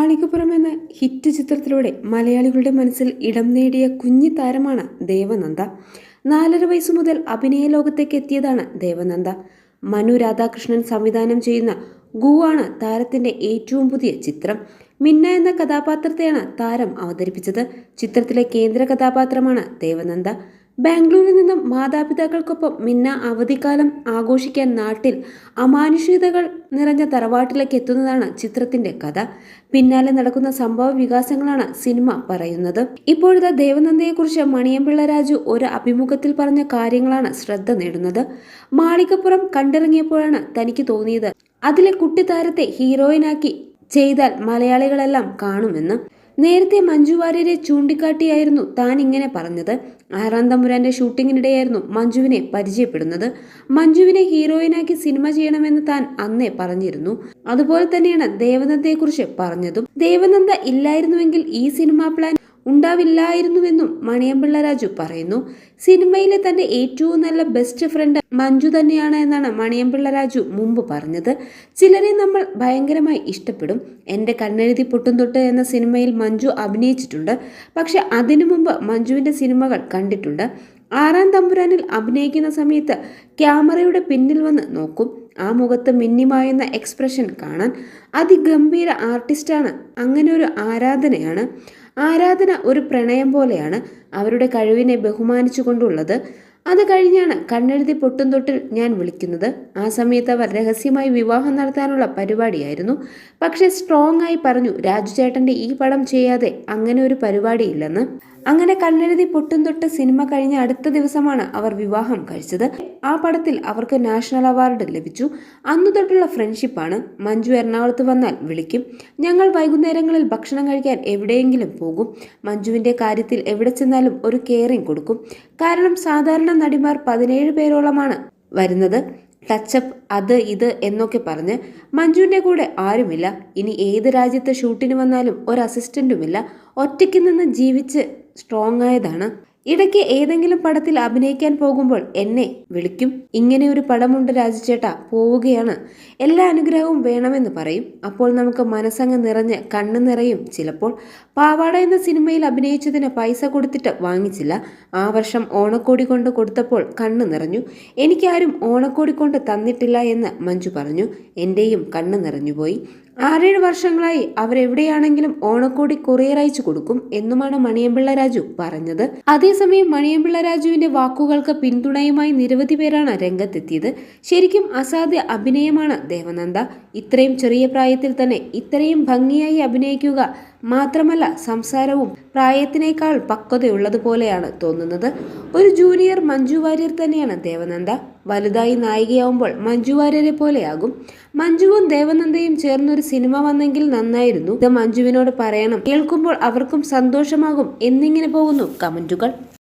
മാളികപ്പുറം എന്ന ഹിറ്റ് ചിത്രത്തിലൂടെ മലയാളികളുടെ മനസ്സിൽ ഇടം നേടിയ കുഞ്ഞി താരമാണ് ദേവനന്ദ. 4.5 വയസ്സു മുതൽ അഭിനയ ലോകത്തേക്ക് എത്തിയതാണ് ദേവനന്ദ. മനു രാധാകൃഷ്ണൻ സംവിധാനം ചെയ്യുന്ന ഗു ആണ് താരത്തിന്റെ ഏറ്റവും പുതിയ ചിത്രം. മിന്ന എന്ന കഥാപാത്രത്തെയാണ് താരം അവതരിപ്പിച്ചത്. ചിത്രത്തിലെ കേന്ദ്ര കഥാപാത്രമാണ് ദേവനന്ദ. ബാംഗ്ലൂരിൽ നിന്നും മാതാപിതാക്കൾക്കൊപ്പം മിന്ന അവധിക്കാലം ആഘോഷിക്കാൻ നാട്ടിൽ അമാനുഷികതകൾ നിറഞ്ഞ തറവാട്ടിലേക്ക് എത്തുന്നതാണ് ചിത്രത്തിന്റെ കഥ. പിന്നാലെ നടക്കുന്ന സംഭവ വികാസങ്ങളാണ് സിനിമ പറയുന്നത്. ഇപ്പോഴത്തെ ദേവനന്ദയെക്കുറിച്ച് മണിയമ്പിള്ള രാജു ഒരു അഭിമുഖത്തിൽ പറഞ്ഞ കാര്യങ്ങളാണ് ശ്രദ്ധ നേടുന്നത്. മാളികപ്പുറം കണ്ടിറങ്ങിയപ്പോഴാണ് തനിക്ക് തോന്നിയത് അതിലെ കുട്ടി താരത്തെ ഹീറോയിനാക്കി ചെയ്താൽ മലയാളികളെല്ലാം കാണുമെന്ന്. നേരത്തെ മഞ്ജു വാര്യരെ ചൂണ്ടിക്കാട്ടിയായിരുന്നു താൻ ഇങ്ങനെ പറഞ്ഞത്. 6-ാം തമ്പുരാന്റെ ഷൂട്ടിങ്ങിനിടെയായിരുന്നു മഞ്ജുവിനെ പരിചയപ്പെടുന്നത്. മഞ്ജുവിനെ ഹീറോയിനാക്കി സിനിമ ചെയ്യണമെന്ന് താൻ അന്നേ പറഞ്ഞിരുന്നു. അതുപോലെ തന്നെയാണ് ദേവനന്ദയെക്കുറിച്ച് പറഞ്ഞതും. ദേവനന്ദ ഇല്ലായിരുന്നുവെങ്കിൽ ഈ സിനിമാ പ്ലാൻ ഉണ്ടാവില്ലായിരുന്നുവെന്നും മണിയമ്പിള്ള രാജു പറയുന്നു. സിനിമയിലെ തന്റെ ഏറ്റവും നല്ല ബെസ്റ്റ് ഫ്രണ്ട് മഞ്ജു തന്നെയാണ് എന്നാണ് മണിയമ്പിള്ള രാജു മുമ്പ് പറഞ്ഞത്. ചിലരെ നമ്മൾ ഭയങ്കരമായി ഇഷ്ടപ്പെടും. എൻ്റെ കണ്ണെഴുതി പൊട്ടും തൊട്ട് എന്ന സിനിമയിൽ മഞ്ജു അഭിനയിച്ചിട്ടുണ്ട്. പക്ഷെ അതിനു മുമ്പ് മഞ്ജുവിന്റെ സിനിമകൾ കണ്ടിട്ടുണ്ട്. 6-ാം തമ്പുരാനിൽ അഭിനയിക്കുന്ന സമയത്ത് ക്യാമറയുടെ പിന്നിൽ വന്ന് നോക്കും. ആ മുഖത്ത് മിന്നിമായുന്ന എക്സ്പ്രഷൻ കാണാൻ അതിഗംഭീര ആർട്ടിസ്റ്റാണ്. അങ്ങനെ ഒരു ആരാധനയാണ്. ആരാധന ഒരു പ്രണയം പോലെയാണ്, അവരുടെ കഴിവിനെ ബഹുമാനിച്ചുകൊണ്ടുള്ളത്. അത് കഴിഞ്ഞാണ് കണ്ണെഴുതി പൊട്ടും തൊട്ടിൽ ഞാൻ വിളിക്കുന്നത്. ആ സമയത്ത് അവർ രഹസ്യമായി വിവാഹം നടത്താനുള്ള പരിപാടിയായിരുന്നു. പക്ഷെ സ്ട്രോങ് ആയി പറഞ്ഞു, രാജു ചേട്ടന്റെ ഈ പടം ചെയ്യാതെ അങ്ങനെ ഒരു പരിപാടിയില്ലെന്ന്. അങ്ങനെ കണ്ണെഴുതി പൊട്ടും തൊട്ട് സിനിമ കഴിഞ്ഞ അടുത്ത ദിവസമാണ് അവർ വിവാഹം കഴിച്ചത്. ആ പടത്തിൽ അവർക്ക് നാഷണൽ അവാർഡ് ലഭിച്ചു. അന്നു തൊട്ടുള്ള ഫ്രണ്ട്ഷിപ്പാണ്. മഞ്ജു എറണാകുളത്ത് വന്നാൽ വിളിക്കും. ഞങ്ങൾ വൈകുന്നേരങ്ങളിൽ ഭക്ഷണം കഴിക്കാൻ എവിടെയെങ്കിലും പോകും. മഞ്ജുവിന്റെ കാര്യത്തിൽ എവിടെ ചെന്നാലും ഒരു കെയറിങ് കൊടുക്കും. കാരണം സാധാരണ നടിമാർ 17 പേരോളമാണ് വരുന്നത്. ടച്ചപ്പ് അത് ഇത് എന്നൊക്കെ പറഞ്ഞ്. മഞ്ജുവിൻ്റെ കൂടെ ആരുമില്ല. ഇനി ഏത് രാജ്യത്ത് ഷൂട്ടിന് വന്നാലും ഒരു അസിസ്റ്റന്റുമില്ല. ഒറ്റയ്ക്ക് നിന്ന് ജീവിച്ച് സ്ട്രോങ് ആയതാണ്. ഇടയ്ക്ക് ഏതെങ്കിലും പടത്തിൽ അഭിനയിക്കാൻ പോകുമ്പോൾ എന്നെ വിളിക്കും. ഇങ്ങനെ ഒരു പടമുണ്ട് രാജുചേട്ടാ, പോവുകയാണ്, എല്ലാ അനുഗ്രഹവും വേണമെന്ന് പറയും. അപ്പോൾ നമുക്ക് മനസ്സങ്ങ് നിറഞ്ഞ് കണ്ണ് നിറയും. ചിലപ്പോൾ പാവാട എന്ന സിനിമയിൽ അഭിനയിച്ചതിന് പൈസ കൊടുത്തിട്ട് വാങ്ങിച്ചില്ല. ആ വർഷം ഓണക്കോടി കൊണ്ട് കൊടുത്തപ്പോൾ കണ്ണ് നിറഞ്ഞു. എനിക്കാരും ഓണക്കോടി കൊണ്ട് തന്നിട്ടില്ല എന്ന് മഞ്ജു പറഞ്ഞു. എൻ്റെയും കണ്ണ് നിറഞ്ഞുപോയി. 6-7 വർഷങ്ങളായി അവരെവിടെയാണെങ്കിലും ഓണക്കോടി കൊറിയർ അയച്ചു കൊടുക്കും എന്നുമാണ് മണിയമ്പിള്ള രാജു പറഞ്ഞത്. അതേസമയം മണിയമ്പിള്ള രാജുവിന്റെ വാക്കുകൾക്ക് പിന്തുണയുമായി നിരവധി പേരാണ് രംഗത്തെത്തിയത്. ശരിക്കും അസാധ്യ അഭിനയമാണ് ദേവനന്ദ. ഇത്രയും ചെറിയ പ്രായത്തിൽ തന്നെ ഇത്രയും ഭംഗിയായി അഭിനയിക്കുക മാത്രമല്ല, സംസാരവും പ്രായത്തിനേക്കാൾ പക്വതയുള്ളതുപോലെയാണ് തോന്നുന്നത്. ഒരു ജൂനിയർ മഞ്ജു വാര്യർ തന്നെയാണ് ദേവനന്ദ. വലുതായി നായികയാവുമ്പോൾ മഞ്ജു വാര്യരെ പോലെയാകും. മഞ്ജുവും ദേവനന്ദയും ചേർന്നൊരു സിനിമ വന്നെങ്കിൽ നന്നായിരുന്നു. ഇത് മഞ്ജുവിനോട് പറയണം. കേൾക്കുമ്പോൾ അവർക്കും സന്തോഷമാകും എന്നിങ്ങനെ പോകുന്നു കമന്റുകൾ.